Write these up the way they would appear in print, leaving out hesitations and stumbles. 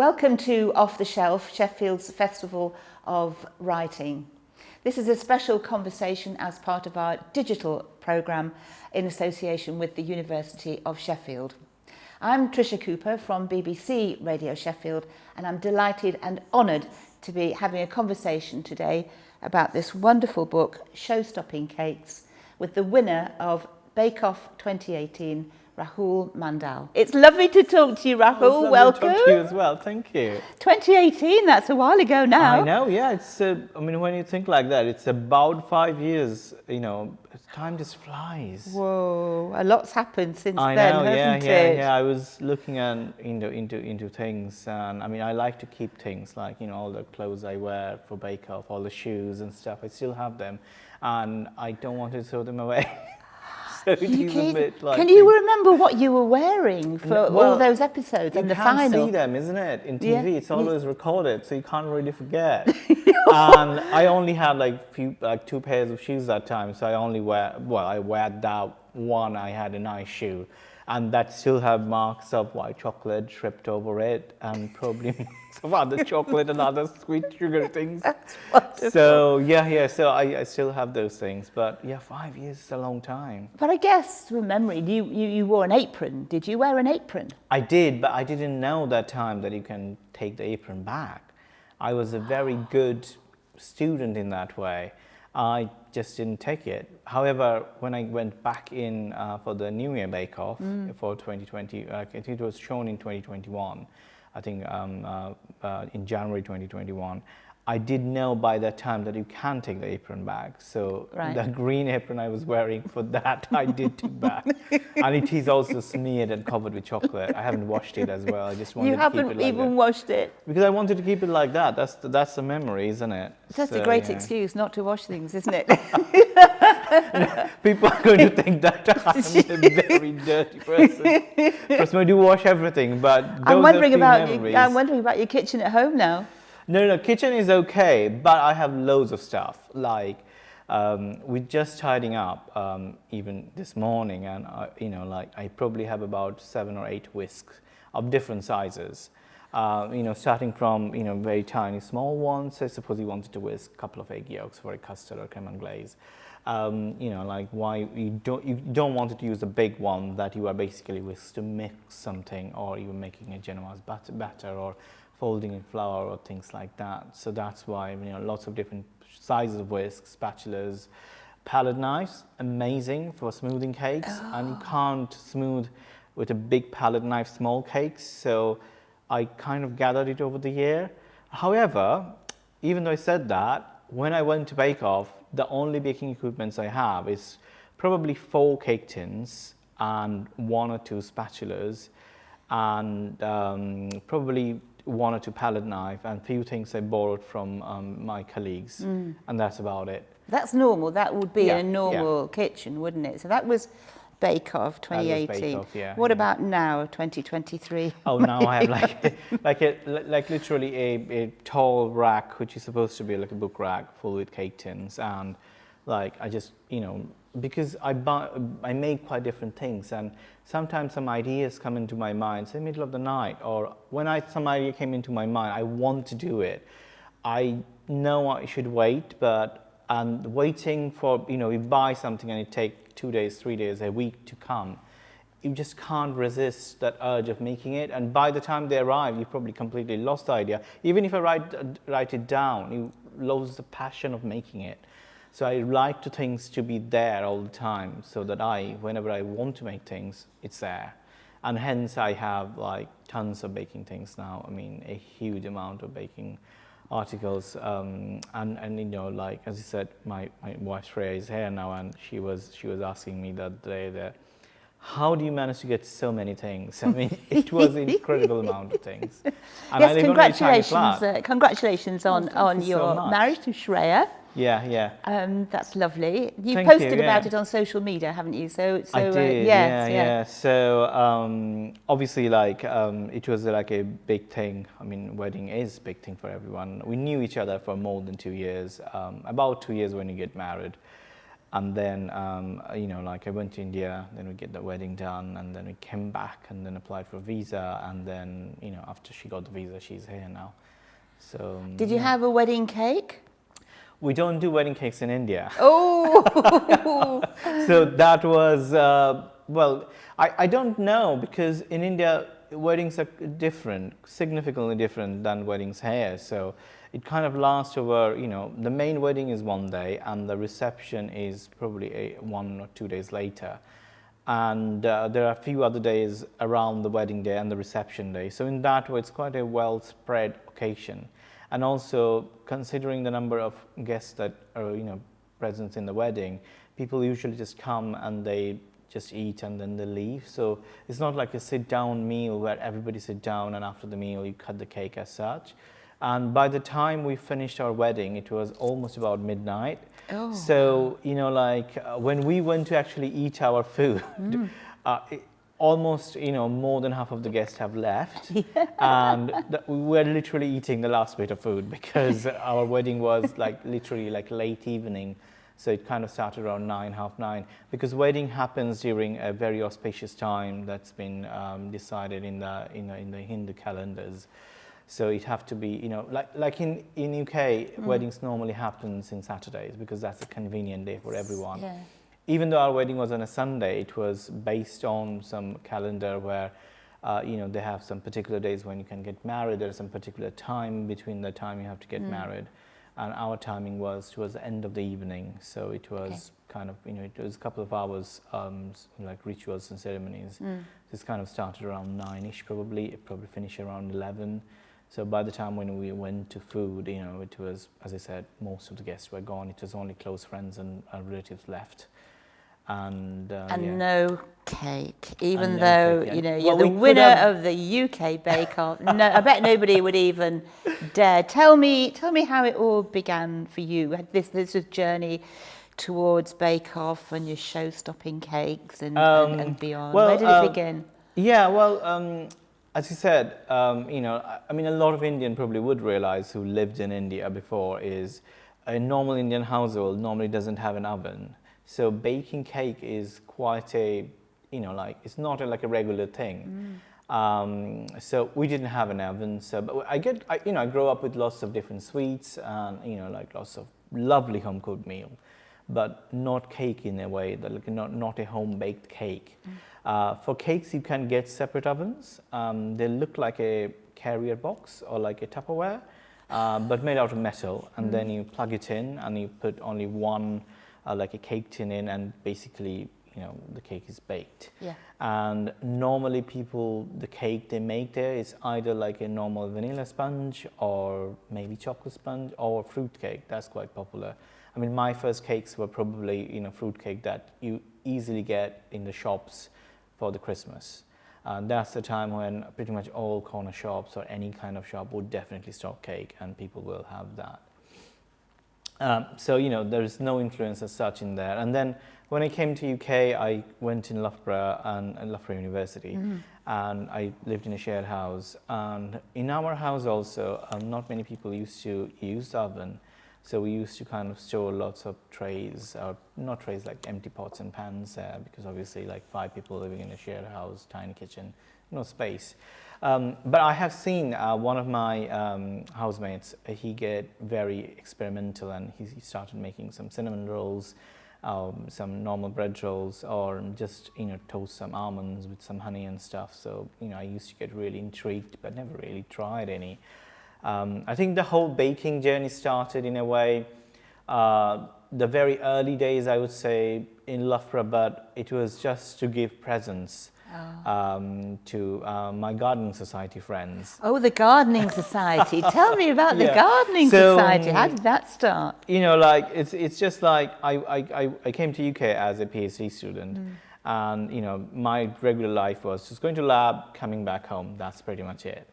Welcome to Off the Shelf, Sheffield's Festival of Writing. This is a special conversation as part of our digital programme in association with the University of Sheffield. I'm Trisha Cooper from BBC Radio Sheffield, and I'm delighted and honoured to be having a conversation today about this wonderful book, Showstopping Cakes, with the winner of Bake Off 2018, Rahul Mandal. It's lovely to talk to you, Rahul. Welcome. To talk to you as well. Thank you. 2018, that's a while ago now. I know, yeah. It's, when you think like that, it's about 5 years, time just flies. Whoa, a lot's happened since I then, know, hasn't it? Yeah. I was looking into things, and I like to keep things like, all the clothes I wear for Bake Off, all the shoes and stuff. I still have them, and I don't want to throw them away. So it is a bit like... Can you remember what you were wearing for all those episodes and the final? You can't see them, isn't it? In TV, Yeah. it's always recorded, so you can't really forget. And I only had two pairs of shoes that time, so I only I wear that one. I had a nice shoe, and that still have marks of white chocolate dripped over it, and probably some other chocolate and other sweet sugar things. That's wonderful. So so I still have those things, but 5 years is a long time. But I guess, from memory, you wore an apron. Did you wear an apron? I did, but I didn't know that time that you can take the apron back. I was a very good student in that way. I just didn't take it. However, when I went back in for the New Year Bake Off for 2020, I think it was shown in 2021, I think in January 2021, I did know by that time that you can take the apron back. So the green apron I was wearing for that, I did take back. And it is also smeared and covered with chocolate. I haven't washed it as well. I just wanted to keep it like that. You haven't even washed it? Because I wanted to keep it like that. That's the memory, isn't it? That's a great excuse not to wash things, isn't it? People are going to think that I'm a very dirty person. Because I do wash everything, but I'm wondering about memories. your kitchen at home now. No, kitchen is okay, but I have loads of stuff. Like, we're just tidying up even this morning, and I probably have about 7 or 8 whisks of different sizes. Starting from very tiny, small ones. So suppose you wanted to whisk a couple of egg yolks for a custard or creme and glaze. Why you don't want to use a big one that you are basically whisked to mix something, or you're making a genoise batter or folding in flour or things like that. So that's why lots of different sizes of whisks, spatulas, palette knives, amazing for smoothing cakes. And you can't smooth with a big palette knife small cakes. So I kind of gathered it over the year. However, even though I said that, when I went to Bake Off, the only baking equipment I have is probably 4 cake tins and 1 or 2 spatulas, and probably 1 or 2 palette knife, and a few things I borrowed from my colleagues, and that's about it. That's normal. That would be in a normal kitchen, wouldn't it? So that was Bake Off 2018. Bake Off, yeah. What about now, 2023? Oh, now I have literally a tall rack, which is supposed to be like a book rack full with cake tins, and I just because I make quite different things, and sometimes some ideas come into my mind, say middle of the night, or when some idea came into my mind, I want to do it. I know I should wait, and waiting for, you buy something and it takes 2 days, 3 days, a week to come. You just can't resist that urge of making it, and by the time they arrive, you probably completely lost the idea. Even if I write it down, you lose the passion of making it. So I like things to be there all the time, so that whenever I want to make things, it's there. And hence I have tons of baking things now. A huge amount of baking articles. And as you said, my wife Freya is here now, and she was asking me the other day that, how do you manage to get so many things? It was an incredible amount of things. And yes, congratulations on your marriage to Shreya. Yeah. That's lovely. You Thank posted you, about it on social media, haven't you? I did. Yeah. So obviously, it was a big thing. Wedding is a big thing for everyone. We knew each other for more than 2 years. About 2 years when you get married. And then, you know, like I went to India, then we get the wedding done, and then we came back and then applied for a visa. And then, you know, after she got the visa, she's here now. So. Did you have a wedding cake? We don't do wedding cakes in India. Oh! So that was, well, I don't know, because in India, weddings are different, significantly different than weddings here. So it kind of lasts over, you know, the main wedding is one day and the reception is probably 1 or 2 days later. And there are a few other days around the wedding day and the reception day. So in that way, it's quite a well spread occasion. And also, considering the number of guests that are, you know, present in the wedding, people usually just come and they just eat and then they leave. So it's not like a sit-down meal where everybody sit down and after the meal you cut the cake as such. And by the time we finished our wedding, it was almost about midnight. Oh. So, you know, like when we went to actually eat our food, almost, you know, more than half of the guests have left. Yeah. And we were literally eating the last bit of food because our wedding was like literally like late evening. So it kind of started around 9, half 9, because wedding happens during a very auspicious time that's been decided in the Hindu calendars. So it have to be, you know, like in UK, weddings normally happens in Saturdays because that's a convenient day for everyone. Yeah. Even though our wedding was on a Sunday, it was based on some calendar where, you know, they have some particular days when you can get married. There's some particular time between the time you have to get married. And our timing was towards the end of the evening. So it was kind of, you know, it was a couple of hours, like rituals and ceremonies. This kind of started around 9-ish probably. It probably finished around 11. So by the time when we went to food, you know, it was, as I said, most of the guests were gone. It was only close friends and relatives left. And yeah. No cake, even And no though cake, yeah. you know Well, you're the we could winner have- of the UK Bake Off. No, I bet nobody would even dare. Tell me how it all began for you. This journey towards Bake Off and your show-stopping cakes and beyond. Well, Where did it begin? Yeah, well, as you said, you know, I mean, a lot of Indian probably would realize who lived in India before is a normal Indian household normally doesn't have an oven. So baking cake is quite a, you know, like it's not like a regular thing. So we didn't have an oven. So, but I grew up with lots of different sweets and, you know, like lots of lovely home cooked meal, but not cake in a way, that like not a home baked cake. For cakes, you can get separate ovens. They look like a carrier box or like a Tupperware, but made out of metal. And then you plug it in and you put only one, like a cake tin in, and basically, you know, the cake is baked. Yeah. And normally the cake they make there is either like a normal vanilla sponge or maybe chocolate sponge or fruit cake. That's quite popular. I mean, my first cakes were probably, you know, fruit cake that you easily get in the shops for the Christmas. That's the time when pretty much all corner shops or any kind of shop would definitely stock cake, and people will have that. So, you know, there's no influence as such in there. And then when I came to UK, I went in Loughborough and Loughborough University, and I lived in a shared house. And in our house also, not many people used to use the oven. So we used to kind of store lots of trays, or not trays, like empty pots and pans, because obviously like 5 people living in a shared house, tiny kitchen, no space. But I have seen one of my housemates, he get very experimental, and he started making some cinnamon rolls, some normal bread rolls, or just, you know, toast some almonds with some honey and stuff. So, you know, I used to get really intrigued, but never really tried any. I think the whole baking journey started in a way, the very early days, I would say, in Loughborough, but it was just to give presents to my gardening society friends. Oh, the gardening society. Tell me about the gardening society. How did that start? You know, like it's just like I came to UK as a PhD student, and, you know, my regular life was just going to lab, coming back home. That's pretty much it.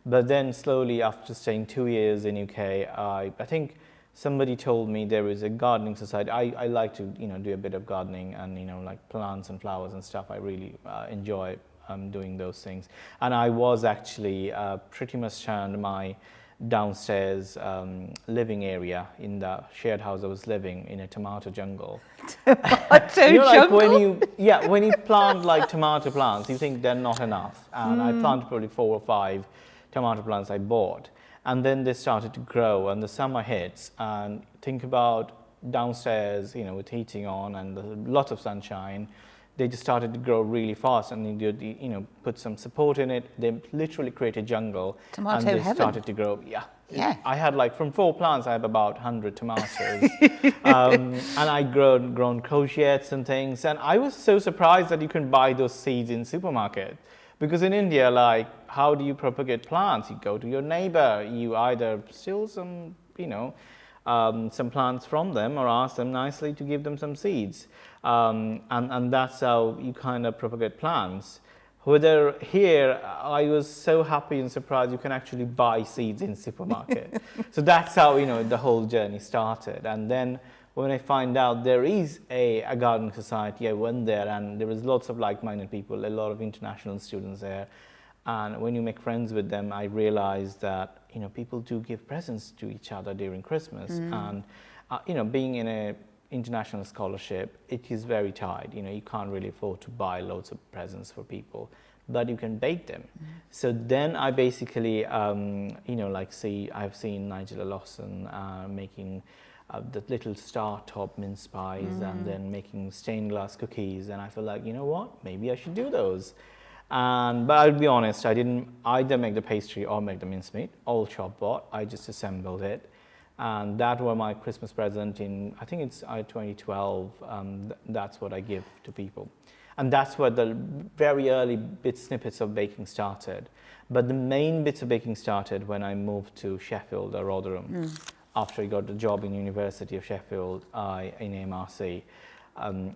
But then slowly, after staying 2 years in UK, I think somebody told me there is a gardening society. I like to, you know, do a bit of gardening and, you know, like plants and flowers and stuff. I really enjoy doing those things. And I was actually pretty much turned my downstairs living area in the shared house I was living in a tomato jungle. Tomato You know, like jungle? when you plant like tomato plants, you think they're not enough. And I planted probably 4 or 5 tomato plants I bought. And then they started to grow, and the summer hits, and think about downstairs, you know, with heating on and a lot of sunshine, they just started to grow really fast, and you know, put some support in it. They literally created jungle, Tomato and they heaven. started to grow. Yeah. I had like from 4 plants, I have about 100 tomatoes, and I grown courgettes and things. And I was so surprised that you can buy those seeds in supermarket, because in India, like, how do you propagate plants? You go to your neighbor, you either steal some, you know, some plants from them, or ask them nicely to give them some seeds. And that's how you kind of propagate plants. Whether here, I was so happy and surprised you can actually buy seeds in supermarket. So that's how, you know, the whole journey started. And then when I find out there is a gardening society, I went there, and there was lots of like-minded people, a lot of international students there. And when you make friends with them, I realized that, you know, people do give presents to each other during Christmas. And, you know, being in a international scholarship, it is very tight. You know, you can't really afford to buy loads of presents for people, but you can bake them. So then I basically, you know, like I've seen Nigella Lawson making the little star top mince pies, and then making stained glass cookies. And I feel like, you know what, maybe I should do those. But I'll be honest, I didn't either make the pastry or make the mincemeat, all shop bought. I just assembled it. And that was my Christmas present in, I think it's 2012. That's what I give to people. And that's where the very early snippets of baking started. But the main bits of baking started when I moved to Sheffield or Rotherham. After I got the job in University of Sheffield in MRC.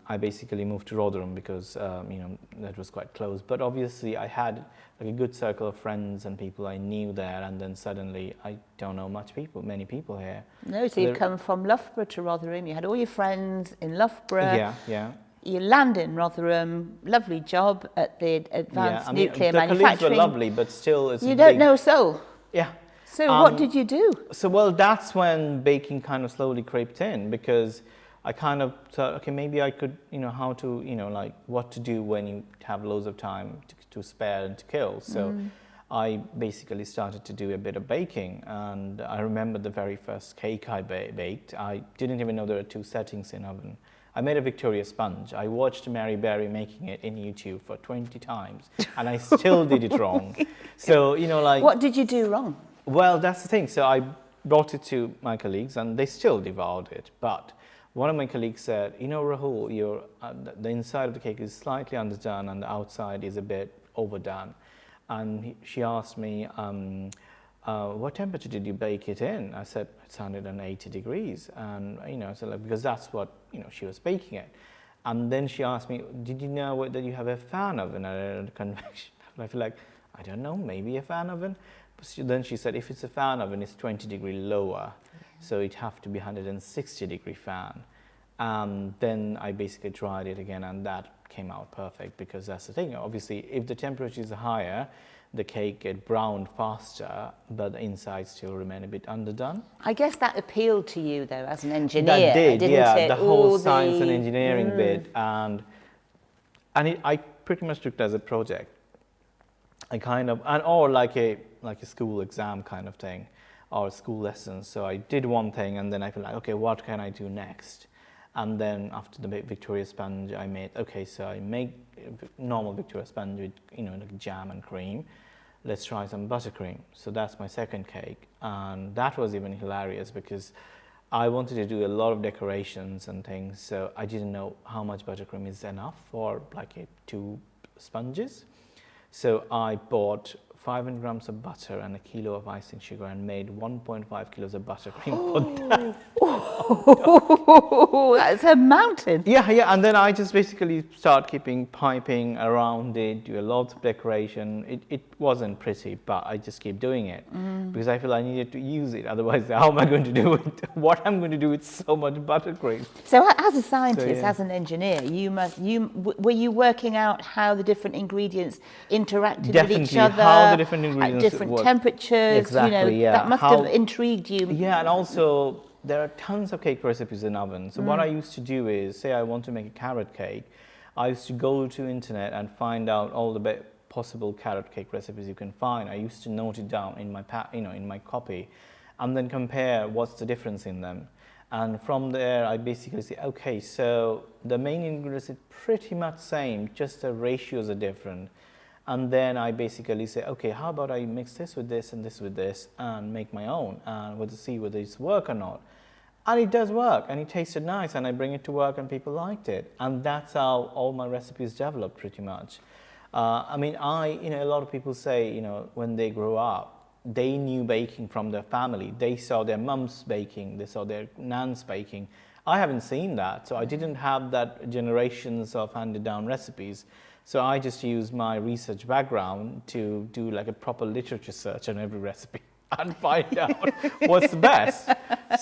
I basically moved to Rotherham because you know, that was quite close. But obviously I had like a good circle of friends and people I knew there, and then suddenly I don't know many people here. No, so you've come from Loughborough to Rotherham. You had all your friends in Loughborough. Yeah. You land in Rotherham. Lovely job at the Advanced Nuclear the Manufacturing. colleagues were lovely, but still, it's you don't know a soul. Yeah. So what did you do? So well, that's when baking kind of slowly crept in, because I kind of thought, okay, maybe I could, you know, how to, you know, like what to do when you have loads of time to spare and to kill. So I basically started to do a bit of baking, and I remember the very first cake I baked. I didn't even know there were 2 settings in oven. I made a Victoria sponge. I watched Mary Berry making it in YouTube for 20 times, and I still did it wrong. So, you know, like... What did you do wrong? Well, that's the thing. So I brought it to my colleagues, and they still devoured it. But one of my colleagues said, you know, Rahul, the inside of the cake is slightly underdone and the outside is a bit overdone. And she asked me, what temperature did you bake it in? I said, it's 180 degrees. And, you know, so like, because that's what, you know, she was baking it. And then she asked me, did you know that you have a fan oven and a convection? I feel like, I don't know, maybe a fan oven. But then she said, if it's a fan oven, it's 20 degrees lower. So it have to be 160 degree fan. Then I basically tried it again, and that came out perfect, because that's the thing. Obviously, if the temperature is higher, the cake get browned faster, but the inside still remain a bit underdone. I guess that appealed to you, though, as an engineer. That did, didn't yeah. it? The whole science and engineering bit, and I pretty much took it as a project. I kind of, or like a school exam kind of thing, or school lessons. So I did one thing, and then I feel like, okay, what can I do next? And then after the Victoria sponge, I made, okay, so I make normal Victoria sponge with, you know, like jam and cream. Let's try some buttercream. So that's my second cake. And that was even hilarious, because I wanted to do a lot of decorations and things. So I didn't know how much buttercream is enough for like 2 sponges. So I bought 500 grams of butter and a kilo of icing sugar, and made 1.5 kilos of buttercream for that. Oh, that's a mountain. Yeah, and then I just basically start keeping piping around it, do a lot of decoration. It wasn't pretty, but I just keep doing it because I feel I needed to use it. Otherwise, how am I going to do it? What I'm going to do with so much buttercream? So, as a scientist, as an engineer, were you working out how the different ingredients interacted with each other? How the different ingredients at different work. temperatures. Exactly, yeah. That must have intrigued you. Yeah, and also there are tons of cake recipes in oven. So what I used to do is, say I want to make a carrot cake, I used to go to internet and find out all the possible carrot cake recipes you can find. I used to note it down in my in my copy, and then compare what's the difference in them. And from there, I basically say, okay, so the main ingredients are pretty much same, just the ratios are different. And then I basically say, okay, how about I mix this with this and this with this and make my own and see whether it's work or not. And it does work, and it tasted nice, and I bring it to work and people liked it. And that's how all my recipes developed pretty much. I mean, a lot of people say, when they grow up, they knew baking from their family. They saw their mums baking, they saw their nans baking. I haven't seen that, so I didn't have that generations of handed down recipes. So I just used my research background to do like a proper literature search on every recipe and find out what's the best.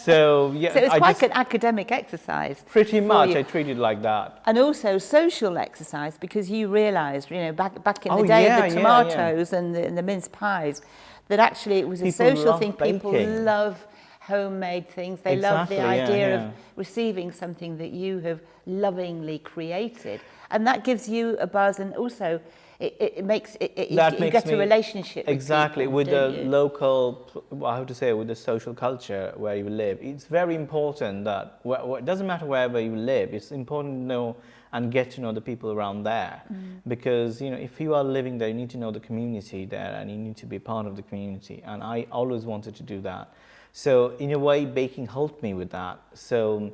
So yeah, so it's quite an academic exercise. Pretty much, I treat it like that. And also social exercise, because you realised, back in the day of the tomatoes and the mince pies, that actually it was a social thing. People love homemade things. They love the idea of receiving something that you have lovingly created, and that gives you a buzz, and also it makes you get a relationship exactly with the local, with the social culture where you live. It's very important that it doesn't matter wherever you live. It's important to know and get to know the people around there, because if you are living there, you need to know the community there, and you need to be part of the community. And I always wanted to do that. So in a way, baking helped me with that. So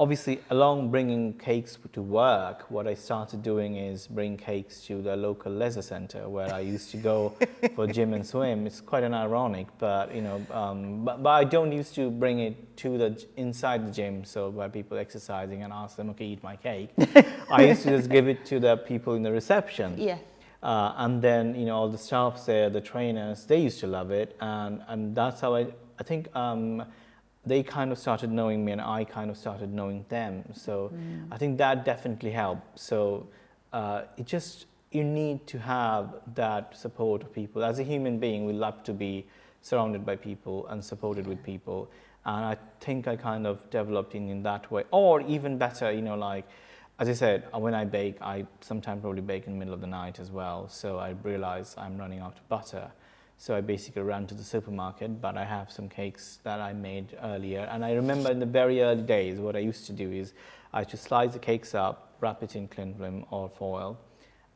obviously, along bringing cakes to work, what I started doing is bring cakes to the local leisure center where I used to go for gym and swim. It's quite an ironic, but but I don't used to bring it to inside the gym, so where people exercising, and ask them, okay, eat my cake. I used to just give it to the people in the reception. Yeah. And then all the staffs there, the trainers, they used to love it, and that's how I think. They kind of started knowing me, and I kind of started knowing them. So I think that definitely helped. So you need to have that support of people. As a human being, we love to be surrounded by people and supported with people. And I think I kind of developed in that way. Or even better, like, as I said, when I bake, I sometimes probably bake in the middle of the night as well. So I realize I'm running out of butter. So I basically ran to the supermarket, but I have some cakes that I made earlier. And I remember in the very early days, what I used to do is I used to slice the cakes up, wrap it in cling film or foil,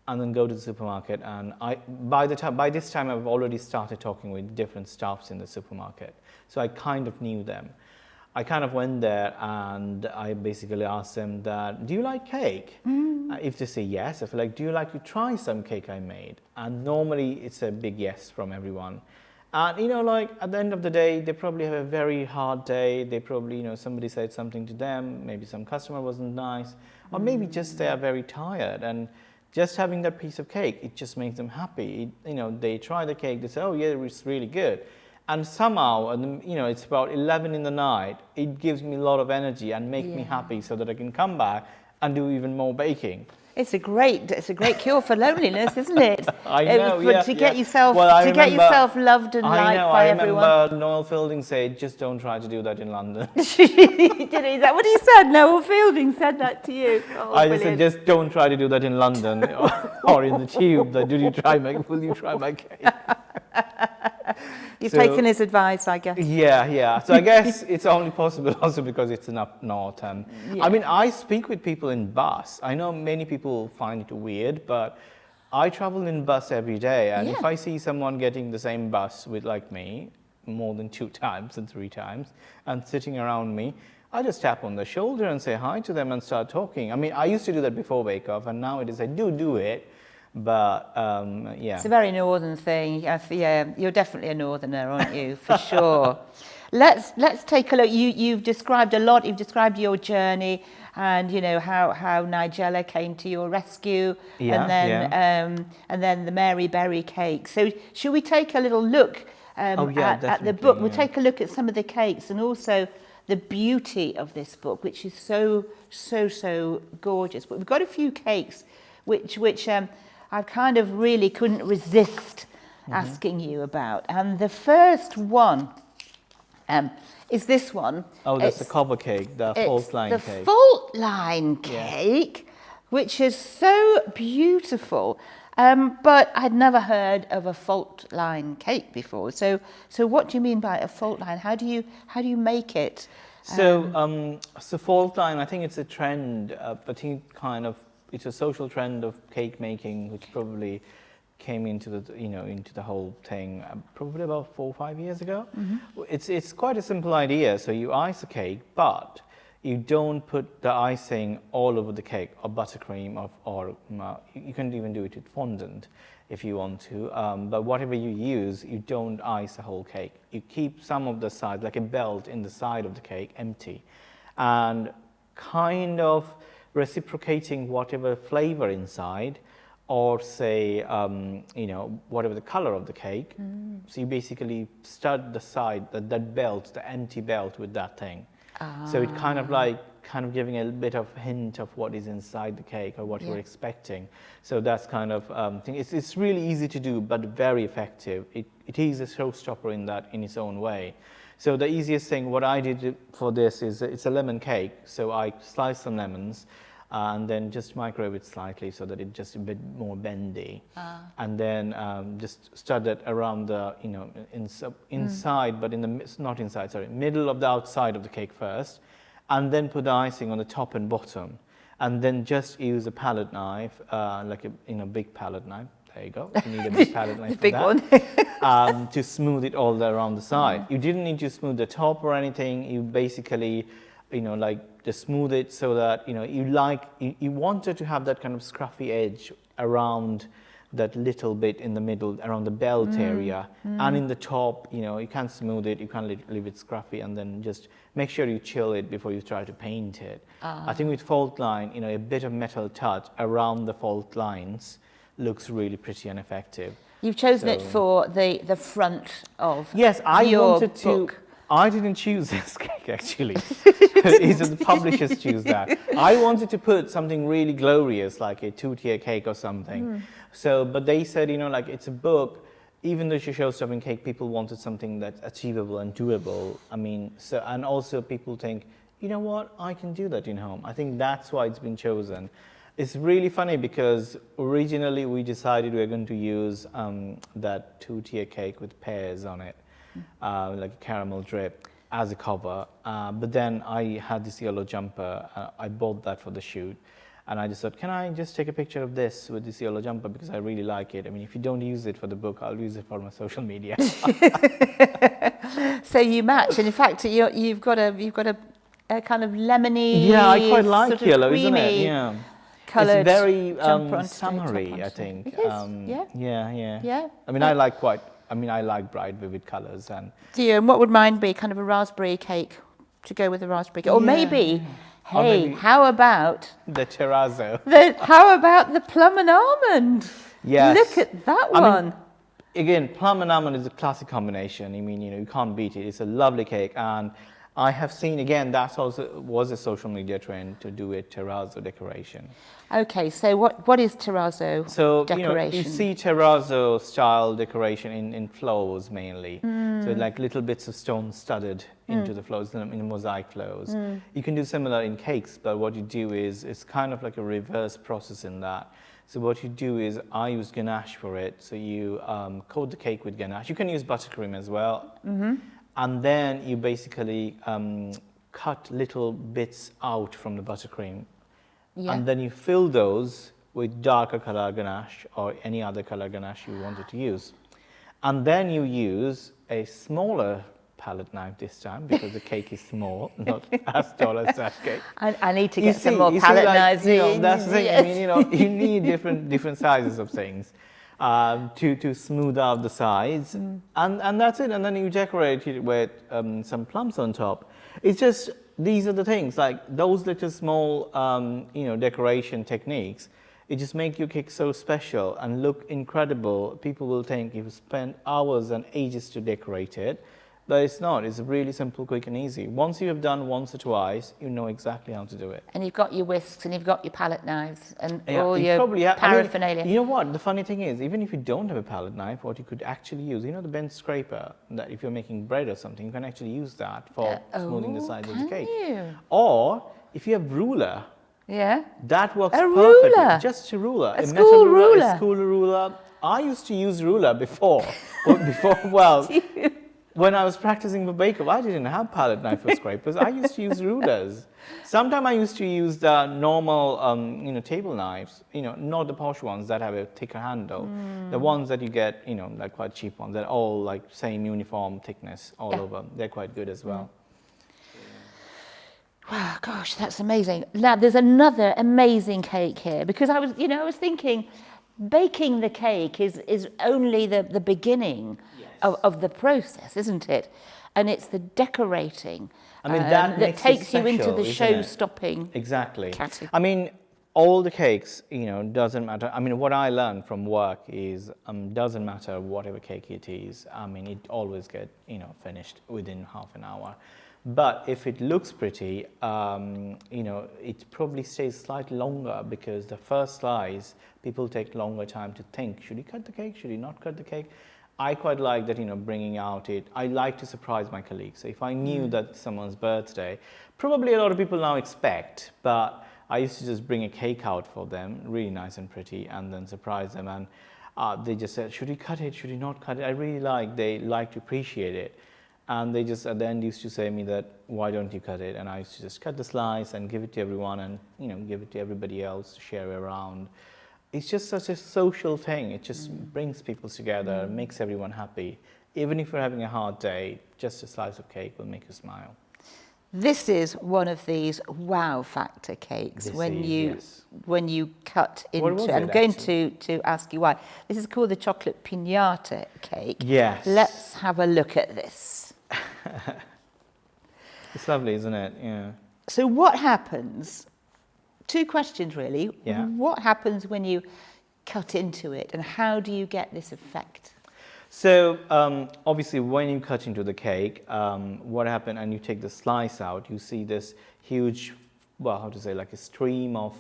and then go to the supermarket. And by this time, I've already started talking with different staffs in the supermarket. So I kind of knew them. I kind of went there and I basically asked them that, do you like cake? If they say yes, I feel like, do you like to try some cake I made? And normally it's a big yes from everyone. And like at the end of the day, they probably have a very hard day. They probably, somebody said something to them. Maybe some customer wasn't nice, or maybe just they are very tired. And just having that piece of cake, it just makes them happy. They try the cake, they say, oh yeah, it's really good. And somehow, it's about 11 in the night, it gives me a lot of energy and makes me happy so that I can come back and do even more baking. It's a great cure for loneliness, isn't it? I know, to get yourself loved and liked by everyone. I remember Noel Fielding said, just don't try to do that in London. Did he? Is that what he said? Noel Fielding said that to you? Oh, I just said, just don't try to do that in London or in the tube. Will you try my cake? You've taken his advice, I guess. Yeah. So I guess it's only possible also because it's up north. I mean, I speak with people in bus. I know many people find it weird, but I travel in bus every day. And if I see someone getting the same bus like me, more than 2 times and 3 times, and sitting around me, I just tap on the shoulder and say hi to them and start talking. I mean, I used to do that before Bake Off, and nowadays I do it. But it's a very northern thing. Yeah, you're definitely a northerner, aren't you? For sure. Let's take a look. You've described a lot. You've described your journey, and how Nigella came to your rescue, and then the Mary Berry cake. So should we take a little look at the book? We'll take a look at some of the cakes and also the beauty of this book, which is so gorgeous. But we've got a few cakes which I kind of really couldn't resist asking you about. And the first one is this one. Oh, that's the cover cake, the fault line the cake. fault line cake, which is so beautiful. But I'd never heard of a fault line cake before. So what do you mean by a fault line? How do you make it? So fault line, I think it's a trend. I think it's a social trend of cake making, which probably came into the whole thing probably about 4 or 5 years ago. It's quite a simple idea. So you ice a cake, but you don't put the icing all over the cake, or buttercream, or you can even do it with fondant if you want to. But whatever you use, you don't ice the whole cake. You keep some of the side, like a belt in the side of the cake, empty, and kind of reciprocating whatever flavor inside, or say, whatever the color of the cake. So you basically stud the side, that belt, the empty belt, with that thing. So it kind of giving a bit of hint of what is inside the cake, or what you're expecting. So that's kind of thing. It's really easy to do, but very effective. It is a showstopper in its own way. So the easiest thing, what I did for this is, it's a lemon cake. So I sliced some lemons, and then just microwave it slightly so that it's just a bit more bendy. And then just stud it around the, inside, but not inside, sorry, middle of the outside of the cake first, and then put the icing on the top and bottom. And then just use a palette knife, like a big palette knife. There you go. You need a big palette knife big for that, to smooth it all around the side. You didn't need to smooth the top or anything. You basically, just smooth it so that, you wanted to have that kind of scruffy edge around that little bit in the middle, around the belt area. And in the top, you can't smooth it, you can't leave it scruffy, and then just make sure you chill it before you try to paint it. I think with fault line, a bit of metal touch around the fault lines looks really pretty and effective. You've chosen it for the front of Yes, I your wanted to. book. I didn't choose this cake, actually. The publishers choose that. I wanted to put something really glorious, like a 2-tier cake or something. So, but they said, it's a book. Even though it's a Showstopping Cake, people wanted something that's achievable and doable. And also people think, you know what, I can do that in home. I think that's why it's been chosen. It's really funny because originally we decided we were going to use that 2-tier cake with pears on it. Like a caramel drip as a cover, but then I had this yellow jumper. I bought that for the shoot, and I just thought, can I just take a picture of this with this yellow jumper, because I really like it. If you don't use it for the book, I'll use it for my social media. So you match, and in fact, you've got a kind of lemony. Yeah, I quite like sort of yellow, creamy, isn't it? Yeah. Coloured it's very jumper on summery, I think. It is, yeah. I like bright, vivid colours. And do you? And what would mine be? Kind of a raspberry cake to go with the raspberry cake, or maybe. Or Hey, maybe how about the terrazzo? How about the plum and almond? Yes. Look at that one. Again, plum and almond is a classic combination. You can't beat it. It's a lovely cake, and I have seen, again, that also was a social media trend to do a terrazzo decoration. Okay, so what is terrazzo decoration? You see terrazzo style decoration in floors mainly. So like little bits of stone studded into the floors, in mosaic floors. You can do similar in cakes, but what you do is, it's kind of like a reverse process in that. So what you do is, I use ganache for it. So you coat the cake with ganache. You can use buttercream as well. And then you basically cut little bits out from the buttercream. Yeah. And then you fill those with darker color ganache, or any other color ganache you wanted to use. And then you use a smaller palette knife this time, because the cake is small, not as tall as that cake. I need to get some more palette knives. That's the thing. You need different sizes of things. To smooth out the sides, and that's it. And then you decorate it with some plums on top. It's just, these are the things, like those little small decoration techniques. It just make your cake so special and look incredible. People will think you've spent hours and ages to decorate it, But it's not. It's really simple, quick and easy. Once you have done once or twice, you know exactly how to do it. And you've got your whisks and you've got your palette knives and Yeah, all you your probably have, paraphernalia. you know what? The funny thing is, even if you don't have a palette knife, what you could actually use, you know the bench scraper, that if you're making bread or something, you can actually use that for smoothing the sides of the cake. You? Or if you have ruler, Yeah. that works A perfectly. ruler? Just a ruler. A metal school ruler? A school ruler. I used to use ruler before. Well, when I was practicing for Bake-Off, I didn't have palette knife or scrapers. I used to use rulers. Sometimes I used to use the normal, table knives. Not the posh ones that have a thicker handle. The ones that you get, like quite cheap ones. They're all like same uniform thickness all over. They're quite good as well. Wow, gosh, that's amazing. Now, there's another amazing cake here because I was thinking, baking the cake is only the beginning of the process, isn't it? And it's the decorating that takes you into the show-stopping. Exactly. category. I mean, all the cakes, doesn't matter. I mean, what I learned from work is doesn't matter whatever cake it is. I mean, it always get finished within half an hour. But if it looks pretty, it probably stays slightly longer because the first slice, people take longer time to think, should you cut the cake? Should you not cut the cake? I quite like that, bringing out it. I like to surprise my colleagues. So if I knew that someone's birthday, probably a lot of people now expect, but I used to just bring a cake out for them, really nice and pretty, and then surprise them. And they just said, should you cut it? Should you not cut it? They like to appreciate it. And they just at the end used to say to me that, why don't you cut it? And I used to just cut the slice and give it to everyone and, give it to everybody else to share around. It's just such a social thing. It just brings people together, makes everyone happy. Even if you're having a hard day, just a slice of cake will make you smile. This is one of these wow factor cakes when you cut into it. I'm going to ask you why. This is called the chocolate pinata cake. Yes. Let's have a look at this. It's lovely, isn't it? Yeah. So what happens? Two questions really. Yeah. What happens when you cut into it and how do you get this effect? So obviously when you cut into the cake, what happened and you take the slice out, you see this huge, like a stream of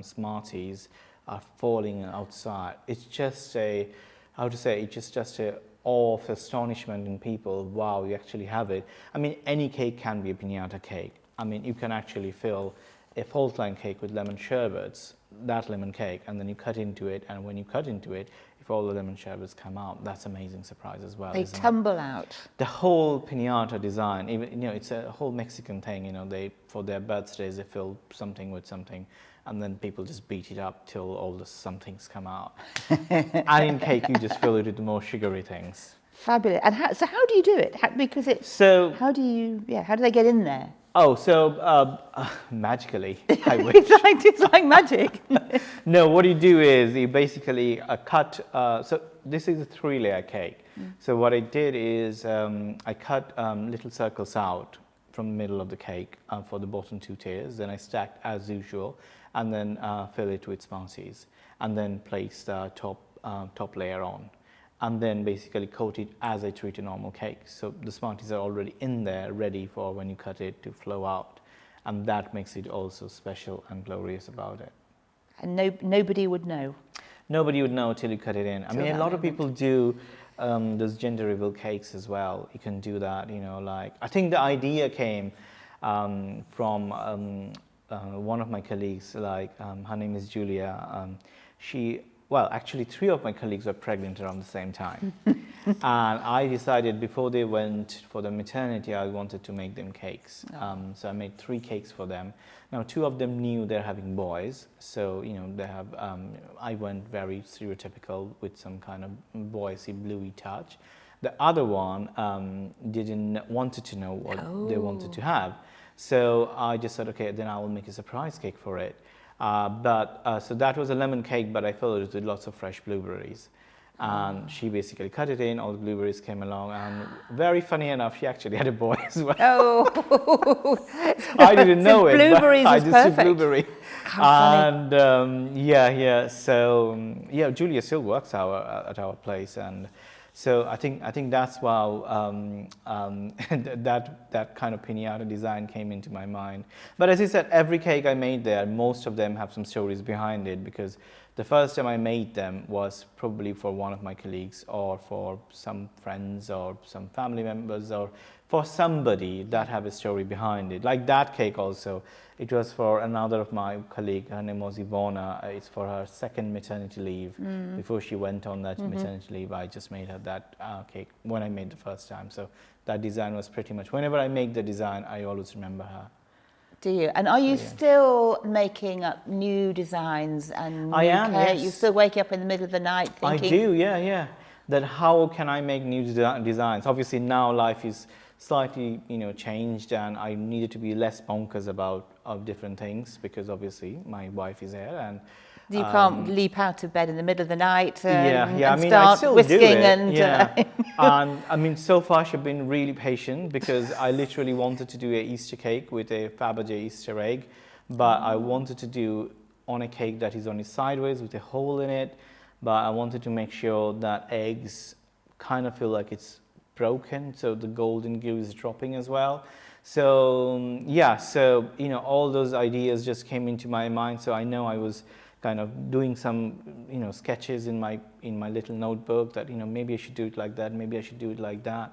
Smarties are falling outside. It's just it's just a awe of astonishment in people. Wow, you actually have it. I mean, any cake can be a pinata cake. I mean, you can actually fill a fault line cake with lemon sherbets, that lemon cake, and then you cut into it, and when you cut into it, if all the lemon sherbets come out, that's amazing surprise as well. They tumble out. The whole pinata design, even it's a whole Mexican thing. They for their birthdays they fill something with something, and then people just beat it up till all the somethings come out. And in cake, you just fill it with the more sugary things. Fabulous. And how do you do it? How do they get in there? Oh, so magically, I wish. It's like magic. No, what you do is you basically cut. So this is a 3-layer cake. So what I did is I cut little circles out from the middle of the cake for the bottom 2 tiers. Then I stacked as usual, and then fill it with Smarties, and then place the top layer on. And then basically coat it as I treat a normal cake. So the Smarties are already in there, ready for when you cut it to flow out. And that makes it also special and glorious about it. And nobody would know? Nobody would know till you cut it in. I mean, a lot of people do those gender reveal cakes as well. You can do that, I think the idea came from one of my colleagues, her name is Julia. Actually, 3 of my colleagues were pregnant around the same time. And I decided before they went for the maternity, I wanted to make them cakes. So I made 3 cakes for them. Now, 2 of them knew they're having boys. So, they have, I went very stereotypical with some kind of boysy, bluey touch. The other one wanted to know what they wanted to have. So I just said, okay, then I will make a surprise cake for it. So that was a lemon cake, but I filled it with lots of fresh blueberries. And she basically cut it in, all the blueberries came along, and very funny enough, she actually had a boy as well. Oh! I didn't know it, blueberries but I is just perfect. did blueberry. How funny. So, Julia still works at our place, and So I think that's how that kind of pinata design came into my mind. But as I said, every cake I made there, most of them have some stories behind it, because the first time I made them was probably for one of my colleagues or for some friends or some family members or for somebody that have a story behind it. Like that cake also, it was for another of my colleague, her name was Ivona. It's for her second maternity leave. Before she went on that maternity leave, I just made her that cake when I made the first time. So that design was pretty much, whenever I make the design, I always remember her. Do you? And are you still making up new designs and new cake? Yes. You still wake up in the middle of the night thinking... I do, yeah. That how can I make new designs? Obviously now life is slightly, changed, and I needed to be less bonkers about different things, because obviously my wife is here and you can't leap out of bed in the middle of the night and I start still whisking do it. and... And I mean, so far she's been really patient, because I literally wanted to do a Easter cake with a Fabergé Easter egg, but I wanted to do on a cake that is only sideways with a hole in it, but I wanted to make sure that eggs kind of feel like it's broken, so the golden glue is dropping as well. So all those ideas just came into my mind. So I know I was kind of doing some sketches in my little notebook that maybe I should do it like that, maybe I should do it like that.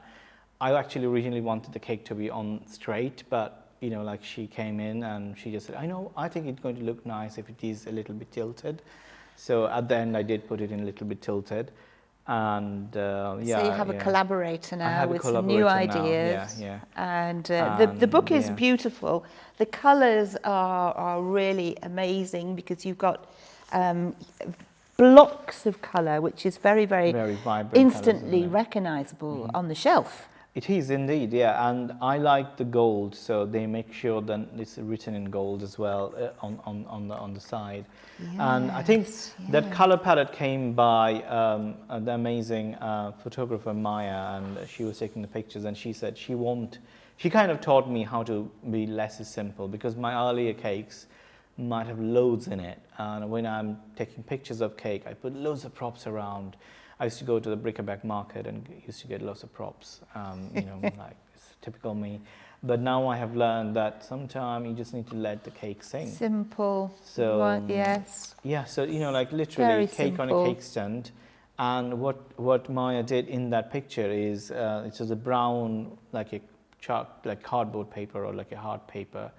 I actually originally wanted the cake to be on straight, but like she came in and she just said, I think it's going to look nice if it is a little bit tilted. So at the end I did put it in a little bit tilted. And so you have a collaborator now with some new ideas. And the book is beautiful. The colours are really amazing, because you've got blocks of colour, which is very, very vibrant, instantly recognisable on the shelf. It is indeed, and I like the gold, so they make sure that it's written in gold as well on the side. Yes, and I think that color palette came by the amazing photographer Maya, and she was taking the pictures, and she said she kind of taught me how to be less simple, because my earlier cakes might have loads in it, and when I'm taking pictures of cake, I put loads of props around. I used to go to the bric-a-brac market and used to get lots of props, like it's typical me. But now I have learned that sometimes you just need to let the cake sing. Simple. So yes. Yeah, so like literally very cake simple. On a cake stand. And what Maya did in that picture is it was a brown, like a like cardboard paper or like a hard paper.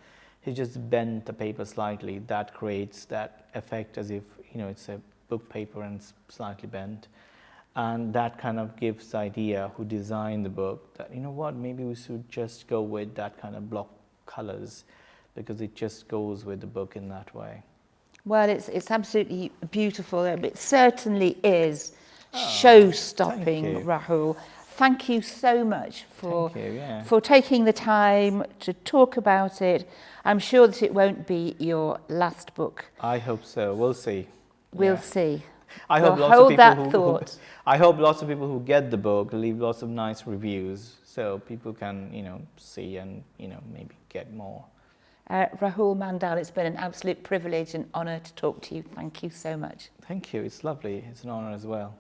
He just bent the paper slightly. That creates that effect as if it's a book paper and it's slightly bent. And that kind of gives the idea who designed the book that, maybe we should just go with that kind of block colors, because it just goes with the book in that way. Well, it's absolutely beautiful. It certainly is show-stopping, Rahul. Thank you so much for taking the time to talk about it. I'm sure that it won't be your last book. I hope so. We'll see. We'll see. I hope lots of people who get the book leave lots of nice reviews, so people can, see and, maybe get more. Rahul Mandal, it's been an absolute privilege and honour to talk to you. Thank you so much. Thank you. It's lovely. It's an honour as well.